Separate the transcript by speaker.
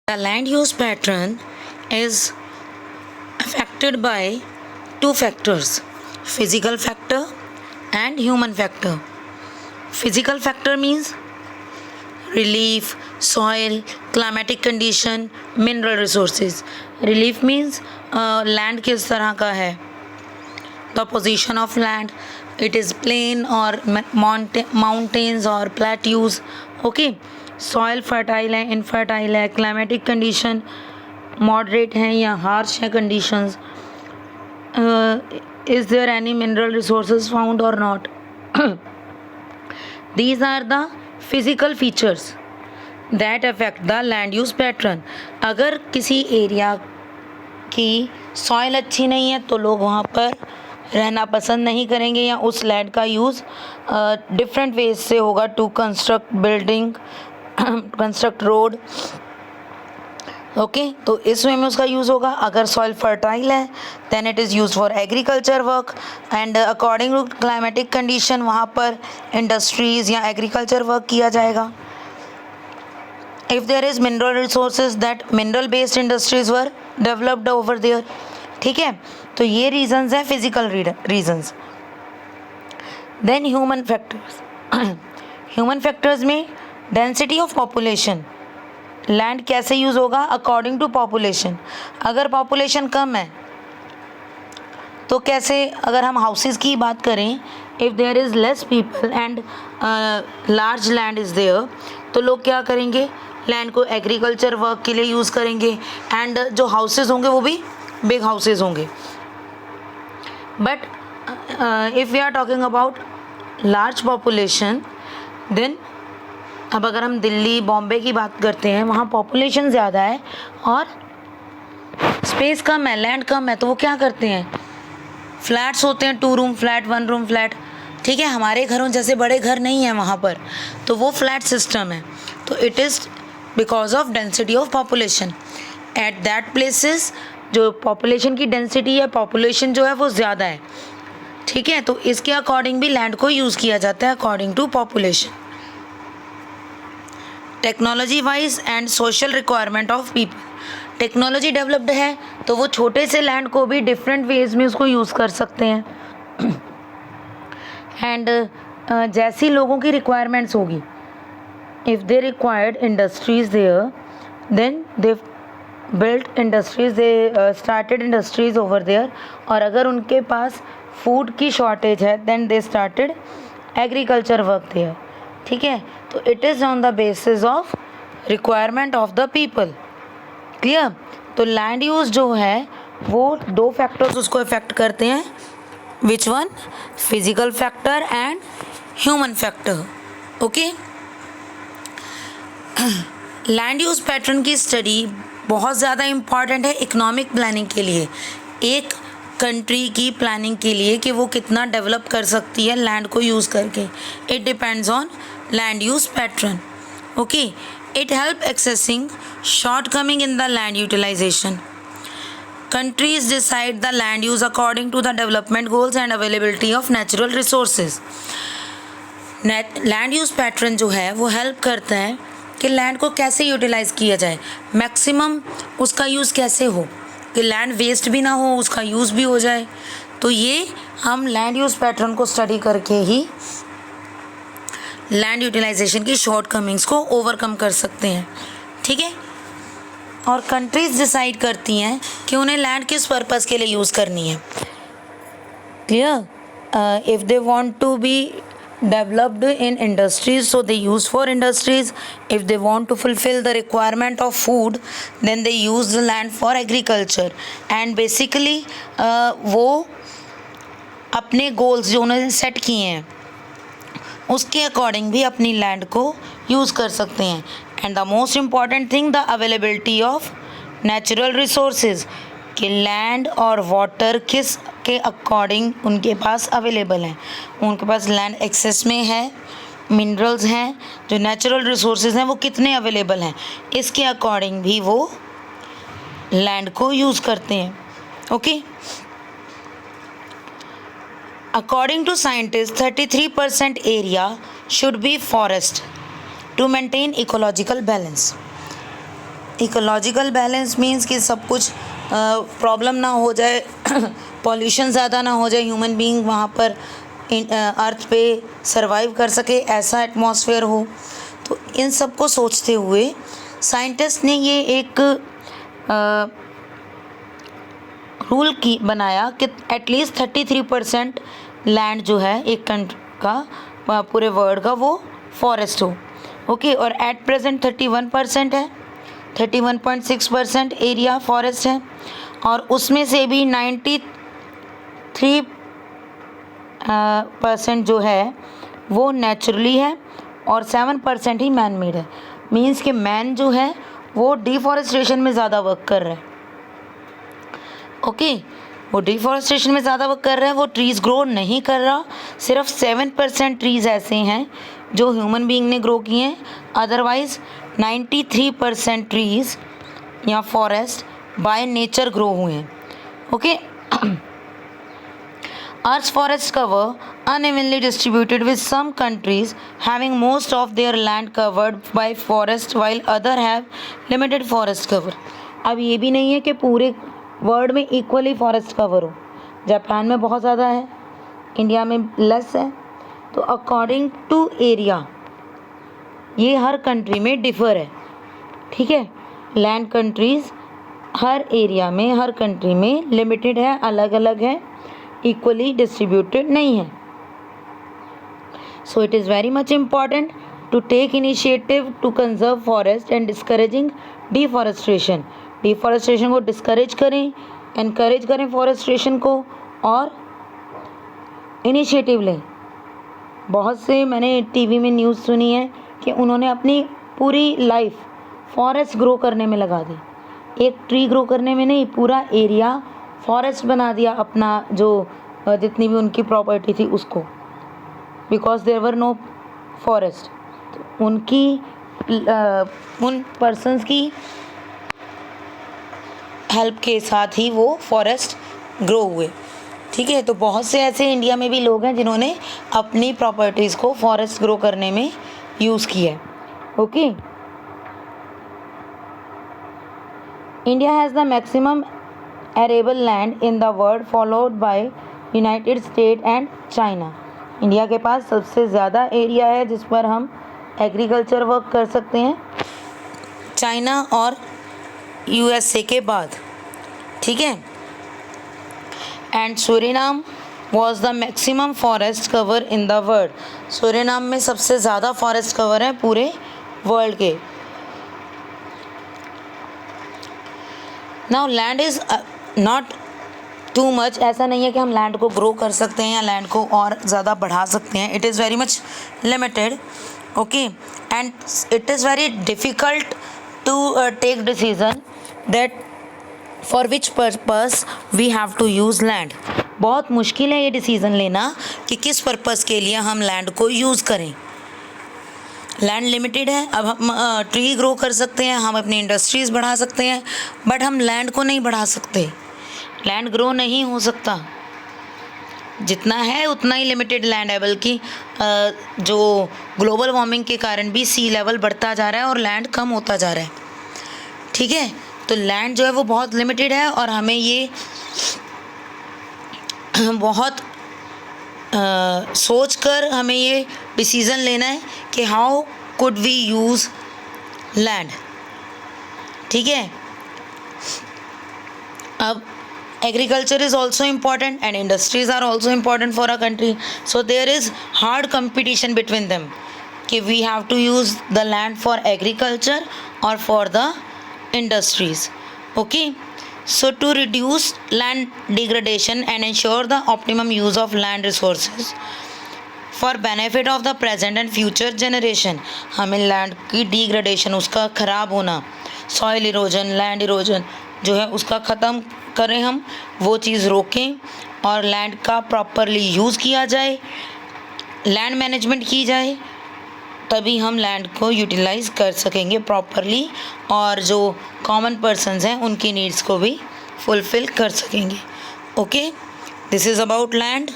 Speaker 1: The land use pattern is affected by two factors, physical factor and human factor. Physical factor means relief, soil, climatic condition, mineral resources. Relief means land किस तरह का है, the position of land, it is plain or mountains or plateaus. Okay, soil fertile है, infertile है, climatic condition moderate है या harsh है conditions, is there any mineral resources found or not. These are the physical features that affect the land use pattern. अगर किसी area की soil अच्छी नहीं है तो लोग वहाँ पर रहना पसंद नहीं करेंगे या उस लैंड का यूज़ डिफरेंट वेज से होगा to construct building, construct road. Okay, तो इस वे में उसका यूज़ होगा. अगर सॉइल फर्टाइल है then it is use for agriculture work and according to climatic condition वहाँ पर इंडस्ट्रीज़ या एग्रीकल्चर वर्क किया जाएगा. If there is mineral resources that mineral based industries were developed over there. ठीक है, तो ये रीजंस है physical reasons. Then human factors. Human factors में डेंसिटी ऑफ पॉपुलेशन, लैंड कैसे यूज़ होगा अकॉर्डिंग टू पॉपुलेशन. अगर पॉपुलेशन कम है तो कैसे, अगर हम हाउसेस की बात करें, if there is less people and large land is there, तो लोग क्या करेंगे, लैंड को एग्रीकल्चर वर्क के लिए यूज़ करेंगे एंड जो हाउसेस होंगे वो भी बिग हाउसेस होंगे. But if we are talking about large population, then अब अगर हम दिल्ली बॉम्बे की बात करते हैं, वहाँ पॉपुलेशन ज़्यादा है और स्पेस कम है, लैंड कम है, तो वो क्या करते हैं, फ्लैट्स होते हैं, 2 रूम फ्लैट, 1 रूम फ्लैट. ठीक है, हमारे घरों जैसे बड़े घर नहीं हैं वहाँ पर, तो वो फ्लैट सिस्टम है. तो it is because of density of population at that places. जो पॉपुलेशन की डेंसिटी है, पॉपुलेशन जो है वो ज़्यादा है. ठीक है, तो इसके अकॉर्डिंग भी लैंड को यूज़ किया जाता है according to population. Technology wise and social requirement of people. Technology developed है तो वो छोटे से लैंड को भी डिफरेंट वेज में उसको यूज़ कर सकते हैं. एंड जैसी लोगों की रिक्वायरमेंट्स होगी, if they required industries there, then they built industries, they started industries over there. और अगर उनके पास फूड की शॉर्टेज है then they started agriculture work there. ठीक है, तो it is on the basis of requirement of the people. Clear. तो लैंड यूज़ जो है वो 2 फैक्टर्स उसको इफेक्ट करते हैं. Which one? Physical factor and human factor. Okay, land use pattern की स्टडी बहुत ज़्यादा इम्पॉर्टेंट है इकोनॉमिक प्लानिंग के लिए, एक कंट्री की प्लानिंग के लिए कि वो कितना डेवलप कर सकती है लैंड को यूज़ करके. It depends on land use pattern. Okay, it help accessing shortcoming in the land utilization. Countries decide the land use according to the development goals and availability of natural resources. Land use pattern जो है वो help करता है कि land को कैसे utilise किया जाए, मैक्सिमम उसका यूज़ कैसे हो, कि लैंड वेस्ट भी ना हो, उसका यूज़ भी हो जाए. तो ये हम लैंड यूज़ पैटर्न को स्टडी करके ही लैंड यूटिलाइजेशन की शॉर्टकमिंग्स को ओवरकम कर सकते हैं. ठीक है, और कंट्रीज़ डिसाइड करती हैं कि उन्हें लैंड किस पर्पस के लिए यूज़ करनी है. Clear. If they want to be developed in industries, so they use for industries. If they want to fulfill the requirement of food, then they use the land for agriculture. And basically वो अपने goals जो उन्होंने set किए हैं उसके according भी अपनी land को यूज़ कर सकते हैं. And the most important thing, the availability of natural resources, कि लैंड और वाटर किस के अकॉर्डिंग उनके पास अवेलेबल हैं. उनके पास लैंड एक्सेस में है, मिनरल्स हैं, जो नेचुरल रिसोर्सेज हैं वो कितने अवेलेबल हैं, इसके अकॉर्डिंग भी वो लैंड को यूज़ करते हैं. Okay, according to scientist 33% area should be forest to maintain ecological balance. Ecological balance means कि सब कुछ प्रॉब्लम ना हो जाए, पॉल्यूशन ज़्यादा ना हो जाए, ह्यूमन बीइंग वहाँ पर अर्थ पे सरवाइव कर सके, ऐसा एटमॉस्फेयर हो। तो इन सब को सोचते हुए साइंटिस्ट ने ये एक रूल की बनाया कि एटलीस्ट 33% लैंड जो है एक कंट्री का, पूरे वर्ल्ड का, वो फॉरेस्ट हो। ओके, और एट प्रेजेंट 31% है, 31.6% एरिया फॉरेस्ट है, और उसमें से भी 93% जो है वो नेचुरली है और 7% ही मैन मेड है। मीन्स कि मैन जो है वो डिफॉरेस्टेशन में ज़्यादा वर्क कर रहा है। ओके, वो डिफॉरेस्टेशन में ज़्यादा वर्क कर रहा है, वो ट्रीज़ ग्रो नहीं कर रहा। सिर्फ 7% ट्रीज़ ऐसे हैं जो ह्यूमन बीइंग ने ग्रो किए हैं, अदरवाइज 93% ट्रीज़ या फॉरेस्ट बाय नेचर ग्रो हुए हैं। Okay, Earth's forest cover unevenly distributed, with some countries having most of their land covered by forest while other have limited forest cover. अब ये भी नहीं है कि पूरे वर्ल्ड में इक्वली फॉरेस्ट कवर हो। जापान में बहुत ज़्यादा है, इंडिया में लेस है। तो अकॉर्डिंग टू एरिया ये हर कंट्री में डिफ़र है। ठीक है, लैंड कंट्रीज़ हर एरिया में, हर कंट्री में लिमिटेड है, अलग अलग है, इक्वली डिस्ट्रीब्यूटेड नहीं है। So it is very much important to take initiative to conserve forest and discouraging deforestation. Deforestation को डिस्करेज करें, इनकरेज करें फॉरेस्टेशन को, और इनिशिएटिव लें। बहुत से मैंने टीवी में न्यूज़ सुनी है कि उन्होंने अपनी पूरी लाइफ फॉरेस्ट ग्रो करने में लगा दी। एक ट्री ग्रो करने में नहीं, पूरा एरिया फॉरेस्ट बना दिया अपना, जो जितनी भी उनकी प्रॉपर्टी थी उसको, because there were no forest. तो उन पर्सन्स की हेल्प के साथ ही वो फॉरेस्ट ग्रो हुए। ठीक है, तो बहुत से ऐसे इंडिया में भी लोग हैं जिन्होंने अपनी प्रॉपर्टीज़ को फॉरेस्ट ग्रो करने में यूज़ किया है। Okay, India has the maximum arable land in the world, followed by United States and China. India के पास सबसे ज़्यादा एरिया है जिस पर हम एग्रीकल्चर वर्क कर सकते हैं, चाइना और USA के बाद। ठीक है, and Suriname was the maximum forest cover in the world. Suriname में सबसे ज़्यादा फॉरेस्ट कवर है पूरे वर्ल्ड के। Now land is not too much, ऐसा नहीं है कि हम लैंड को ग्रो कर सकते हैं या लैंड को और ज़्यादा बढ़ा सकते हैं। It is very much limited. Okay, and it is very difficult to take decision that for which purpose we have to use land. बहुत मुश्किल है ये डिसीज़न लेना कि किस पर्पस के लिए हम लैंड को यूज़ करें। लैंड लिमिटेड है। अब हम ट्री ग्रो कर सकते हैं, हम अपनी इंडस्ट्रीज़ बढ़ा सकते हैं, बट हम लैंड को नहीं बढ़ा सकते। लैंड ग्रो नहीं हो सकता, जितना है उतना ही लिमिटेड लैंड है। बल्कि जो ग्लोबल वार्मिंग के कारण भी सी लेवल बढ़ता जा रहा है और लैंड कम होता जा रहा है। ठीक है, तो लैंड जो है वो बहुत लिमिटेड है और हमें ये बहुत सोच कर हमें ये डिसीज़न लेना है कि how could we use land. ठीक है, अब agriculture is also important and industries are also important for our country, so there is hard competition between them कि we have to use the land for agriculture or for the industries. Okay, so to reduce land degradation and ensure the optimum use of land resources for benefit of the present and future generation, हमें land की degradation, उसका ख़राब होना, soil erosion, land erosion जो है उसका ख़त्म करें, हम वो चीज़ रोकें और लैंड का प्रॉपरली यूज़ किया जाए, लैंड मैनेजमेंट की जाए, तभी हम लैंड को यूटिलाइज़ कर सकेंगे प्रॉपरली और जो कॉमन पर्सन्स हैं उनकी नीड्स को भी फुलफ़िल कर सकेंगे। Okay, this is about land.